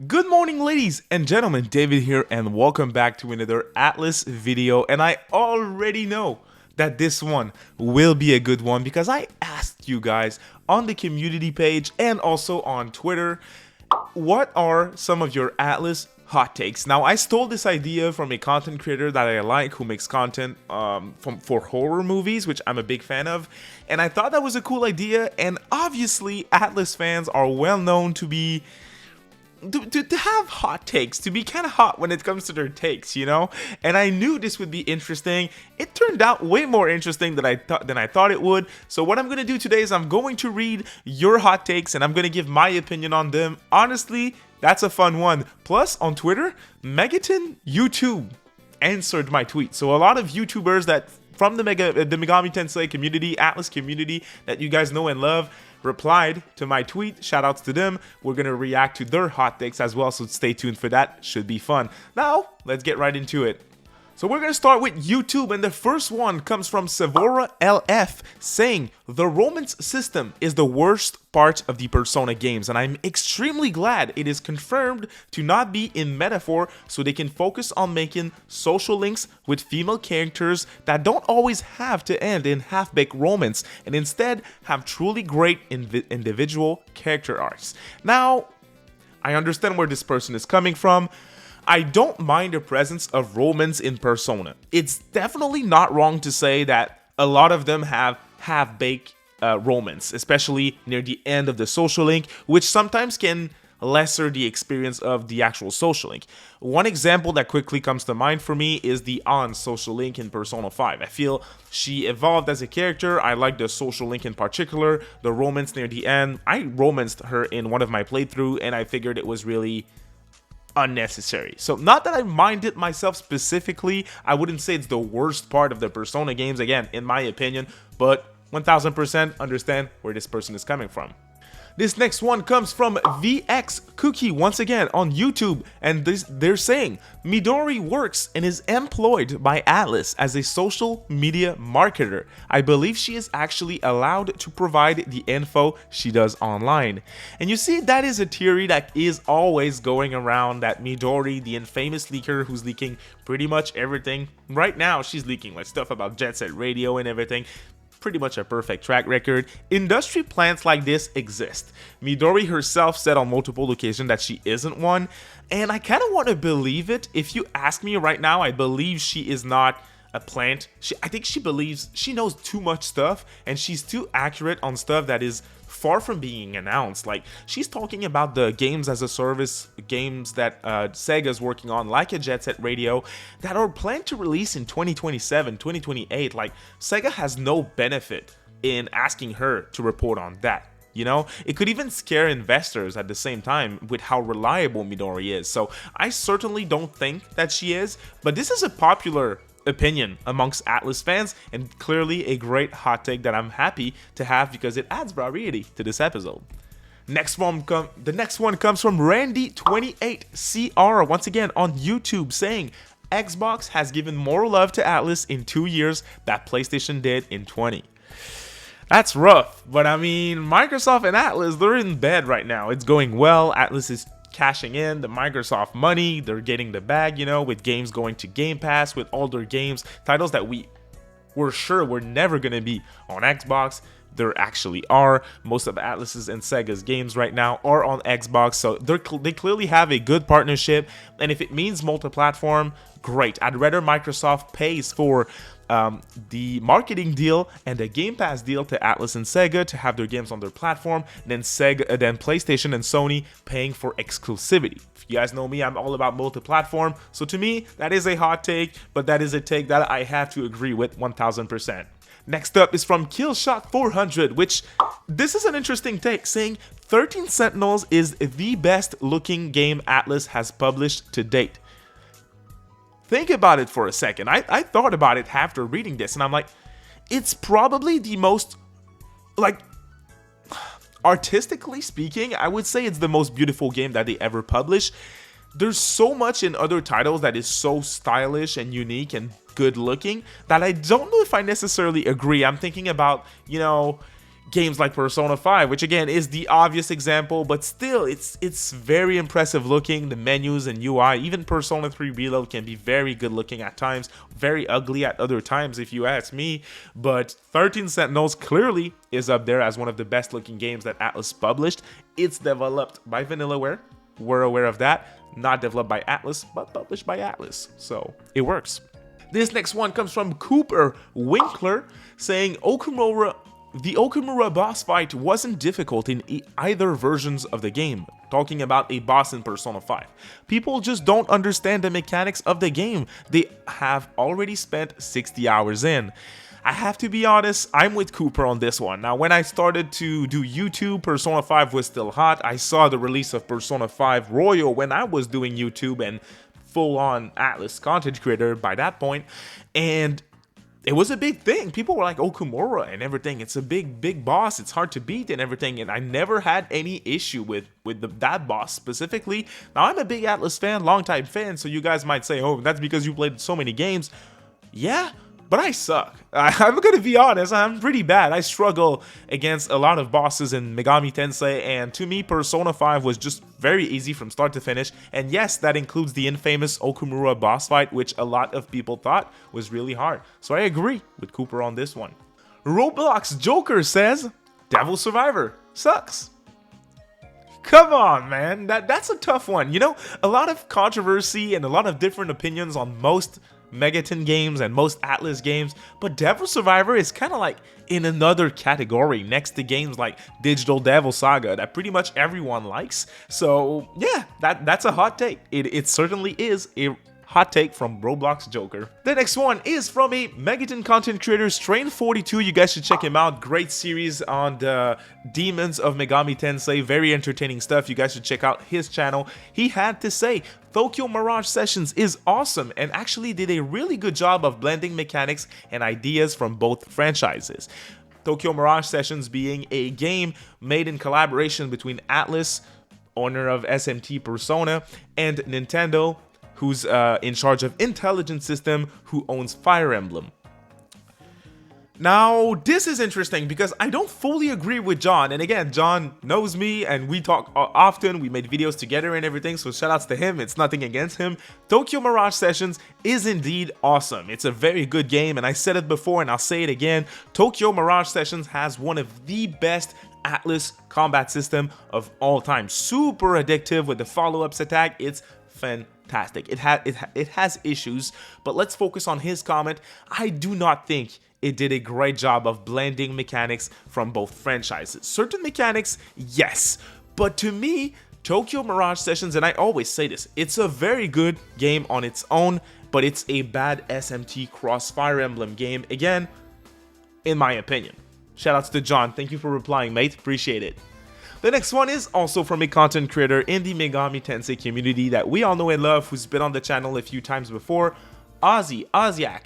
Good morning, ladies and gentlemen, David here, and welcome back to another Atlus video. And I already know that this one will be a good one because I asked you guys on the community page and also on Twitter, what are some of your Atlus hot takes? Now, I stole this idea from a content creator that I like who makes content for horror movies, which I'm a big fan of, and I thought that was a cool idea. And obviously, Atlus fans are well known to be to have hot takes, to be kind of hot when it comes to their takes, you know? And I knew this would be interesting. It turned out way more interesting than I thought it would. So what I'm going to do today is I'm going to read your hot takes and I'm going to give my opinion on them. Honestly, that's a fun one. Plus, on Twitter, Megaton YouTube answered my tweet. So a lot of YouTubers that from the Megami Tensei community, Atlus community that you guys know and love, replied to my tweet. Shoutouts to them. We're going to react to their hot takes as well, so stay tuned for that. Should be fun. Now, let's get right into it. So we're going to start with YouTube, and the first one comes from Sevora LF saying, the romance system is the worst part of the Persona games, and I'm extremely glad it is confirmed to not be in metaphor so they can focus on making social links with female characters that don't always have to end in half-baked romance, and instead have truly great individual character arcs. Now, I understand where this person is coming from. I don't mind the presence of romance in Persona. It's definitely not wrong to say that a lot of them have half-baked romance, especially near the end of the social link, which sometimes can lesser the experience of the actual social link. One example that quickly comes to mind for me is the An social link in Persona 5. I feel she evolved as a character. I like the social link in particular, the romance near the end. I romanced her in one of my playthroughs, and I figured it was really unnecessary. So not that I mind it myself specifically, I wouldn't say it's the worst part of the Persona games, again, in my opinion, but 1000% understand where this person is coming from. This next one comes from VX Cookie once again on YouTube, and they're saying Midori works and is employed by Atlus as a social media marketer. I believe she is actually allowed to provide the info she does online. And you see, that is a theory that is always going around, that Midori, the infamous leaker who's leaking pretty much everything. Right now, she's leaking like stuff about Jet Set Radio and everything. Pretty much a perfect track record. Industry plants like this exist. Midori herself said on multiple occasions that she isn't one, and I kind of want to believe it. If you ask me right now, I believe she is not a plant. I think she believes she knows too much stuff, and she's too accurate on stuff that is far from being announced. Like, she's talking about the games as a service, games that Sega's working on, like a Jet Set Radio, that are planned to release in 2027, 2028. Like, Sega has no benefit in asking her to report on that. You know, it could even scare investors at the same time with how reliable Midori is. So I certainly don't think that she is, but this is a popular opinion amongst Atlus fans, and clearly a great hot take that I'm happy to have because it adds variety to this episode. The next one comes from Randy28CR once again on YouTube saying, Xbox has given more love to Atlus in 2 years that PlayStation did in 20. That's rough, but I mean, Microsoft and Atlus, they're in bed right now. It's going well. Atlus is cashing in the Microsoft money. They're getting the bag, you know, with games going to Game Pass, with all their games, titles that we were sure were never going to be on Xbox. There actually are. Most of Atlus's and Sega's games right now are on Xbox, so they clearly have a good partnership, and if it means multi-platform, great. I'd rather Microsoft pays for the marketing deal and the Game Pass deal to Atlus and Sega to have their games on their platform than PlayStation and Sony paying for exclusivity. If you guys know me, I'm all about multi-platform, so to me, that is a hot take, but that is a take that I have to agree with 1000%. Next up is from Killshot400, which this is an interesting take, saying 13 Sentinels is the best looking game Atlus has published to date. Think about it for a second. I thought about it after reading this, and I'm like, it's probably the most, like, artistically speaking, I would say it's the most beautiful game that they ever published. There's so much in other titles that is so stylish and unique and good looking that I don't know if I necessarily agree. I'm thinking about, you know, games like Persona 5, which again is the obvious example, but still it's very impressive looking. The menus and UI, even Persona 3 Reload can be very good looking at times, very ugly at other times if you ask me, but 13 Sentinels clearly is up there as one of the best looking games that Atlus published. It's developed by Vanillaware, we're aware of that, not developed by Atlus, but published by Atlus, so it works. This next one comes from Cooper Winkler saying the Okumura boss fight wasn't difficult in either versions of the game, talking about a boss in Persona 5. People just don't understand the mechanics of the game. They have already spent 60 hours in. I have to be honest, I'm with Cooper on this one. Now, when I started to do YouTube, Persona 5 was still hot. I saw the release of Persona 5 Royal when I was doing YouTube and full-on Atlus content creator by that point, and it was a big thing. People were like, Okumura and everything. It's a big boss. It's hard to beat and everything. And I never had any issue with that boss specifically. Now, I'm a big Atlus fan, longtime fan. So you guys might say, oh, that's because you played so many games. Yeah, but I suck. I'm going to be honest. I'm pretty bad. I struggle against a lot of bosses in Megami Tensei. And to me, Persona 5 was just very easy from start to finish. And yes, that includes the infamous Okumura boss fight, which a lot of people thought was really hard. So I agree with Cooper on this one. Roblox Joker says, Devil Survivor sucks. Come on, man. That's a tough one. You know, a lot of controversy and a lot of different opinions on most Megaton games and most Atlus games, but Devil Survivor is kind of like in another category next to games like Digital Devil Saga that pretty much everyone likes. So yeah, that's a hot take. It certainly is a hot take from Roblox Joker. The next one is from a Megaton content creator, Strain42. You guys should check him out. Great series on the Demons of Megami Tensei. Very entertaining stuff. You guys should check out his channel. He had to say, Tokyo Mirage Sessions is awesome and actually did a really good job of blending mechanics and ideas from both franchises. Tokyo Mirage Sessions being a game made in collaboration between Atlus, owner of SMT Persona, and Nintendo, who's in charge of Intelligent System, who owns Fire Emblem. Now, this is interesting because I don't fully agree with John. And again, John knows me and we talk often. We made videos together and everything, so shoutouts to him. It's nothing against him. Tokyo Mirage Sessions is indeed awesome. It's a very good game, and I said it before and I'll say it again. Tokyo Mirage Sessions has one of the best Atlus combat system of all time. Super addictive with the follow-ups attack. It's fantastic. It has issues, but let's focus on his comment. I do not think it did a great job of blending mechanics from both franchises. Certain mechanics, yes, but to me, Tokyo Mirage Sessions, and I always say this, it's a very good game on its own, but it's a bad SMT cross Fire Emblem game, again, in my opinion. Shoutouts to John, thank you for replying, mate, appreciate it. The next one is also from a content creator in the Megami Tensei community that we all know and love, who's been on the channel a few times before, Ozyak,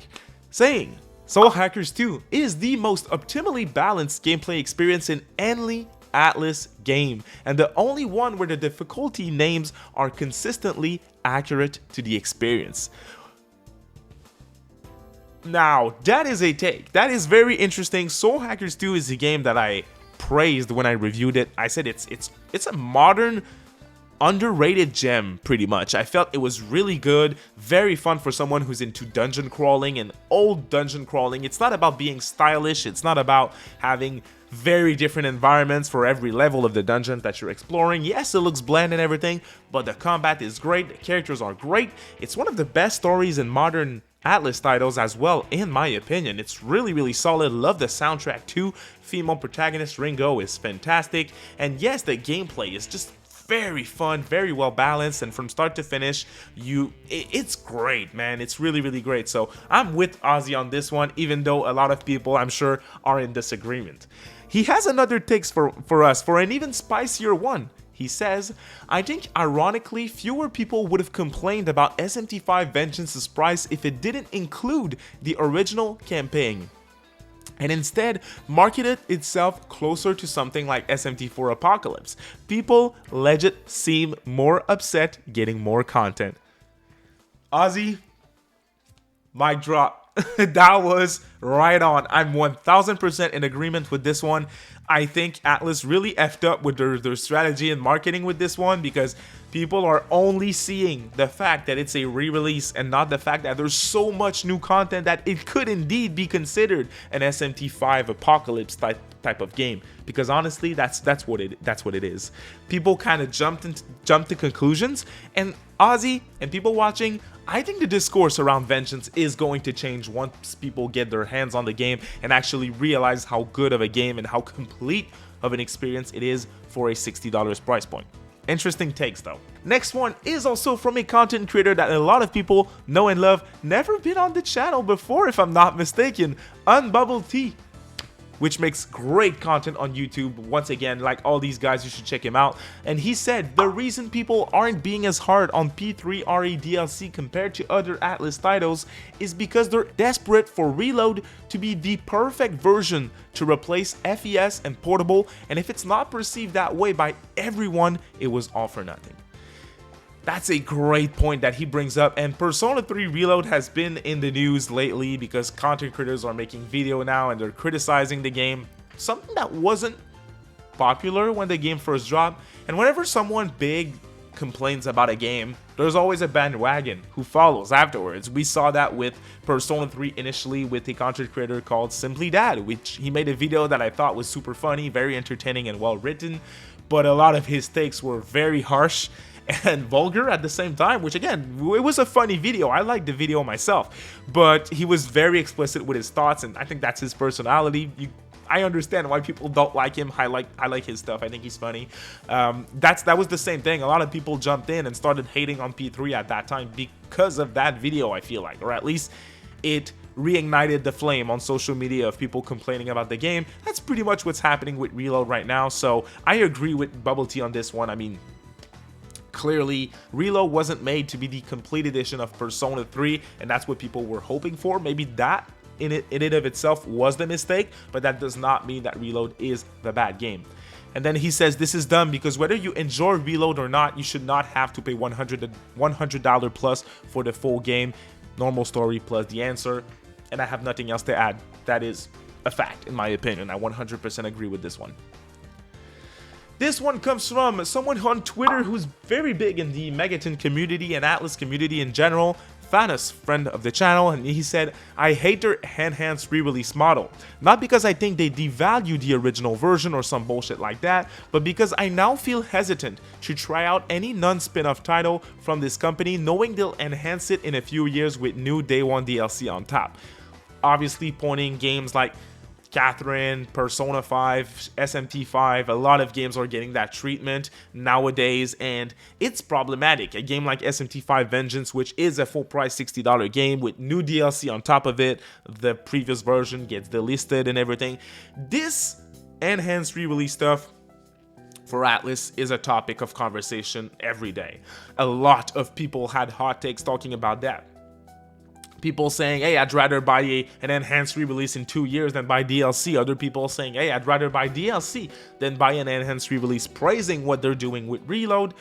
saying, Soul Hackers 2 is the most optimally balanced gameplay experience in any Atlus game, and the only one where the difficulty names are consistently accurate to the experience. Now, that is a take. That is very interesting. Soul Hackers 2 is a game that I praised when I reviewed it. I said it's a modern, underrated gem, pretty much. I felt it was really good, very fun for someone who's into dungeon crawling and old dungeon crawling. It's not about being stylish, it's not about having very different environments for every level of the dungeon that you're exploring. Yes, it looks bland and everything, but the combat is great, the characters are great. It's one of the best stories in modern Atlus titles as well, in my opinion. It's really solid. Love the soundtrack too. Female protagonist Ringo is fantastic, and yes, the gameplay is just very fun, very well balanced, and from start to finish, it's great, man. It's really great. So I'm with Ozzy on this one, even though a lot of people, I'm sure, are in disagreement. He has another takes for us for an even spicier one. He says, I think ironically fewer people would have complained about SMT5 Vengeance's price if it didn't include the original campaign, and instead marketed itself closer to something like SMT4 Apocalypse. People legit seem more upset getting more content. Ozzy, mic drop. That was right on. I'm 1000% in agreement with this one. I think Atlus really effed up with their strategy and marketing with this one, because people are only seeing the fact that it's a re-release and not the fact that there's so much new content that it could indeed be considered an SMT5 apocalypse type of game. Because honestly, that's what it is. People kind of jumped to conclusions, and Ozzy and people watching, I think the discourse around Vengeance is going to change once people get their hands on the game and actually realize how good of a game and how complete of an experience it is for a $60 price point. Interesting takes though. Next one is also from a content creator that a lot of people know and love, never been on the channel before if I'm not mistaken, Unbubble Tea, which makes great content on YouTube. Once again, like all these guys, you should check him out. And he said the reason people aren't being as hard on P3 RE DLC compared to other Atlus titles is because they're desperate for Reload to be the perfect version to replace FES and Portable, and if it's not perceived that way by everyone, it was all for nothing. That's a great point that he brings up, and Persona 3 Reload has been in the news lately because content creators are making video now and they're criticizing the game, something that wasn't popular when the game first dropped. And whenever someone big complains about a game, there's always a bandwagon who follows afterwards. We saw that with Persona 3 initially with a content creator called Simply Dad, which he made a video that I thought was super funny, very entertaining and well written, but a lot of his takes were very harsh and vulgar at the same time, which again, it was a funny video. I liked the video myself, but he was very explicit with his thoughts, and I think that's his personality. I understand why people don't like him. I like his stuff. I think he's funny. That was the same thing. A lot of people jumped in and started hating on P3 at that time because of that video, I feel like, or at least it reignited the flame on social media of people complaining about the game. That's pretty much what's happening with Reload right now. So I agree with Bubble Tea on this one. I mean, clearly, Reload wasn't made to be the complete edition of Persona 3, and that's what people were hoping for. Maybe that in it of itself was the mistake, but that does not mean that Reload is the bad game. And then he says this is dumb because whether you enjoy Reload or not, you should not have to pay $100 plus for the full game, normal story plus the answer, and I have nothing else to add. That is a fact in my opinion. I 100% agree with this one. This one comes from someone on Twitter who's very big in the Megaton community and Atlus community in general, Thanos, friend of the channel, and he said, I hate their enhanced re-release model. Not because I think they devalue the original version or some bullshit like that, but because I now feel hesitant to try out any non-spin-off title from this company knowing they'll enhance it in a few years with new Day 1 DLC on top. Obviously pointing games like Catherine, Persona 5, SMT5, a lot of games are getting that treatment nowadays, and it's problematic. A game like SMT5 Vengeance, which is a full price $60 game with new DLC on top of it, the previous version gets delisted and everything. This enhanced re-release stuff for Atlus is a topic of conversation every day. A lot of people had hot takes talking about that. People saying, hey, I'd rather buy an enhanced re-release in 2 years than buy DLC. Other people saying, hey, I'd rather buy DLC than buy an enhanced re-release, praising what they're doing with Reload.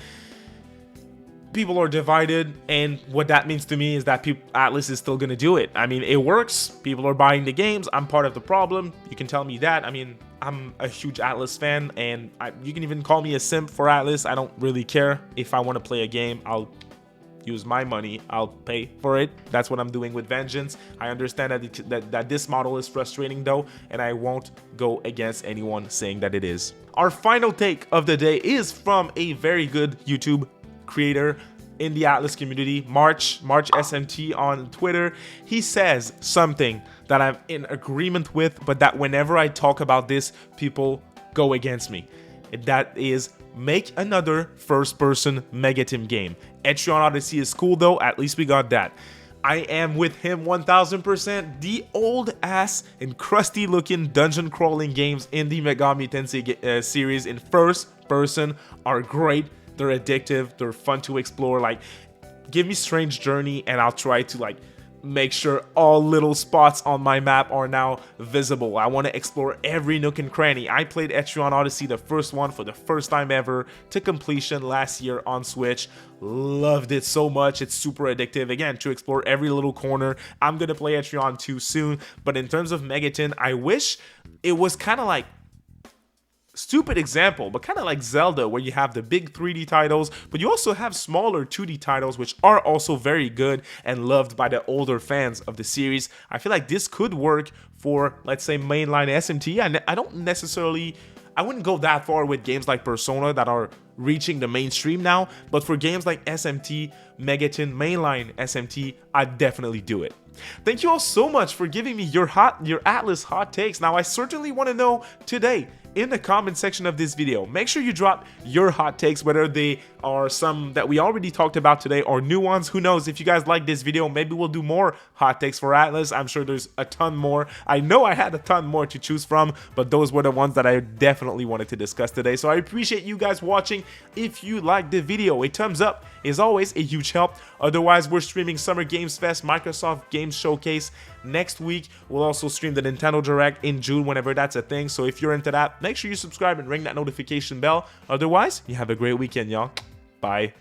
People are divided, and what that means to me is that Atlus is still going to do it. I mean, it works. People are buying the games. I'm part of the problem. You can tell me that. I mean, I'm a huge Atlus fan, and you can even call me a simp for Atlus. I don't really care. If I want to play a game, I'll use my money, I'll pay for it. That's what I'm doing with Vengeance. I understand that this model is frustrating though, and I won't go against anyone saying that it is. Our final take of the day is from a very good YouTube creator in the Atlus community, March SMT on Twitter. He says something that I'm in agreement with, but that whenever I talk about this, people go against me. That is, make another first-person Megaton game. Etrian Odyssey is cool though, at least we got that. I am with him 1000%. The old-ass and crusty-looking dungeon-crawling games in the Megami Tensei series in first-person are great. They're addictive, they're fun to explore. Like, give me Strange Journey and I'll try to like make sure all little spots on my map are now visible. I want to explore every nook and cranny. I played Etrian Odyssey, the first one, for the first time ever to completion last year on Switch. Loved it so much. It's super addictive. Again, to explore every little corner. I'm going to play Etrian 2 soon. But in terms of Megaton, I wish it was kind of like, stupid example, but kind of like Zelda, where you have the big 3D titles, but you also have smaller 2D titles, which are also very good and loved by the older fans of the series. I feel like this could work for, let's say, mainline SMT. I don't necessarily, I wouldn't go that far with games like Persona that are reaching the mainstream now, but for games like SMT, Megaton, mainline SMT, I'd definitely do it. Thank you all so much for giving me your Atlus hot takes. Now, I certainly want to know today in the comment section of this video. Make sure you drop your hot takes, whether they are some that we already talked about today or new ones. Who knows? If you guys like this video, maybe we'll do more hot takes for Atlus. I'm sure there's a ton more. I know I had a ton more to choose from, but those were the ones that I definitely wanted to discuss today. So I appreciate you guys watching. If you liked the video, a thumbs up is always a huge help. Otherwise, we're streaming Summer Games Fest, Microsoft Games Showcase next week. We'll also stream the Nintendo Direct in June, whenever that's a thing. So if you're into that, make sure you subscribe and ring that notification bell. Otherwise, you have a great weekend, y'all. Bye.